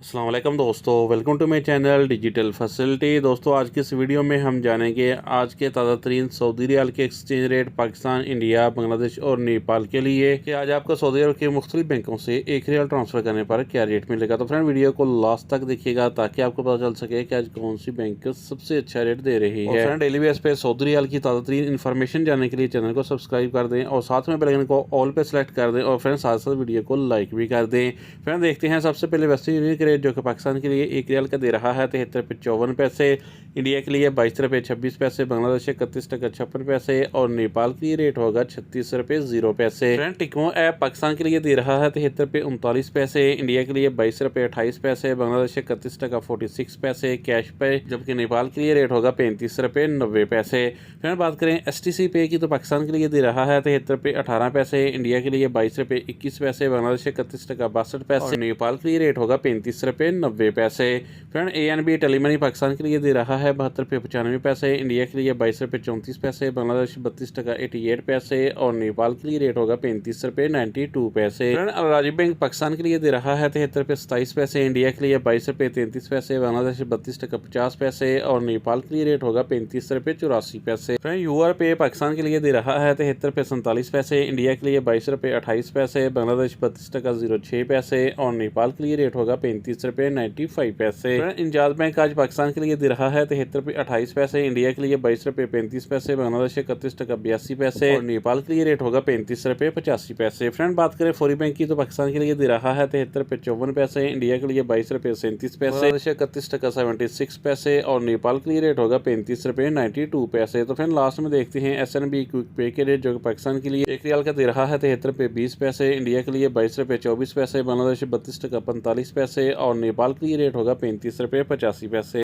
अस्सलाम वालेकुम दोस्तों, welcome to my channel digital facility. दोस्तों आज की इस वीडियो में हम जानेंगे आज के ताज़ा तरीन सऊदी रियाल के exchange rate Pakistan, India, Bangladesh और नेपाल के लिए कि आज आपको सऊदी अरब के मुख्तलिफ बैंकों से एक रियाल ट्रांसफ़र करने पर क्या रेट मिलेगा। तो फ्रेंड वीडियो को लास्ट तक देखिएगा ताकि आपको पता चल सके कि आज कौन सी बैंक सबसे अच्छा रेट दे रही है। फ्रेंड डेली बेस पे सऊदी रियाल की ताज़ा तरीन इन्फॉर्मेशन जानने के लिए चैनल को सब्सक्राइब कर दें और साथ में बेल आइकन को ऑल पे सेलेक्ट कर दें और फ्रेंड साथ साथ वीडियो को लाइक भी कर दें। फ्रेंड देखते हैं सबसे पहले वेस्टर्न यूनियन के रेट जो कि पाकिस्तान के लिए एक रियाल का दे रहा है 73 रुपये 54 पैसे, इंडिया के लिए 22 रुपये 26 पैसे, बांग्लादेश 31 टका 56 पैसे और नेपाल के लिए रेट होगा 36 रुपये 0 पैसे। फ्रेंड टिकमो ऐप पाकिस्तान के लिए दे रहा है 73 रुपये 39 पैसे, इंडिया के लिए 22 रुपये 28 पैसे, बांग्लादेश 31 टका 46 पैसे कैश पे, जबकि नेपाल के लिए रेट होगा 35 रुपये 90 पैसे। फ्रेंड बात करें STC पे की तो पाकिस्तान के लिए दे रहा है 73 रुपये 18 पैसे, इंडिया के लिए 22 रुपये 21 पैसे, बांग्लादेश 31 टका 62 पैसे और नेपाल के लिए रेट होगा 35 रुपये 90 पैसे। फ्रेंड ANB टेलीमनी पाकिस्तान के लिए दे रहा है 72 रुपये 95 पैसे, इंडिया के लिए 22 रुपये 34 पैसे, बांग्लादेश 32 टका 88 पैसे और नेपाल के लिए रेट होगा 35 रुपये 92 पैसे। फ्रेंड राजीव बैंक पाकिस्तान के लिए दे रहा है 73 रुपये 27 पैसे, इंडिया के लिए 22 रुपये 33 पैसे, बांग्लादेश 32 टका 50 पैसे और नेपाल के लिए रेट होगा 35 रुपये 84 पैसे। फ्रेंड UR पे पाकिस्तान के लिए दे रहा है 73 रुपये 47 पैसे, इंडिया के लिए 22 रुपये 28 पैसे, बांग्लादेश 32 टका 06 पैसे और नेपाल के लिए रेट होगा 35 रुपये 95 पैसे। इंजाज बैंक आज पाकिस्तान के लिए दे रहा है 73 रुपये 28 पैसे, इंडिया के लिए 22 रुपये 35 पैसे, बांग्लादेश 31 टका 82 पैसे और नेपाल के लिए रेट होगा 35 रुपये 85 पैसे। फ्रेंड बात करें फौरी बैंक की तो पाकिस्तान के लिए दे रहा है 73 रुपये 54 पैसे, इंडिया के लिए 22 रुपये 37 पैसे, बांग्लादेश 31 टका 76 पैसे और नेपाल के लिए रेट होगा 35 रुपये 92 पैसे। तो फ्रेंड लास्ट में देखते हैं SNB क्विक पे के रेट जो कि पाकिस्तान के लिए एक रियाल का दे रहा है 73 रुपये 20 पैसे, इंडिया के लिए 22 रुपये 24 पैसे, बांग्लादेश 32 टका 45 पैसे और नेपाल के लिए रेट होगा 35 रुपये 85 पैसे।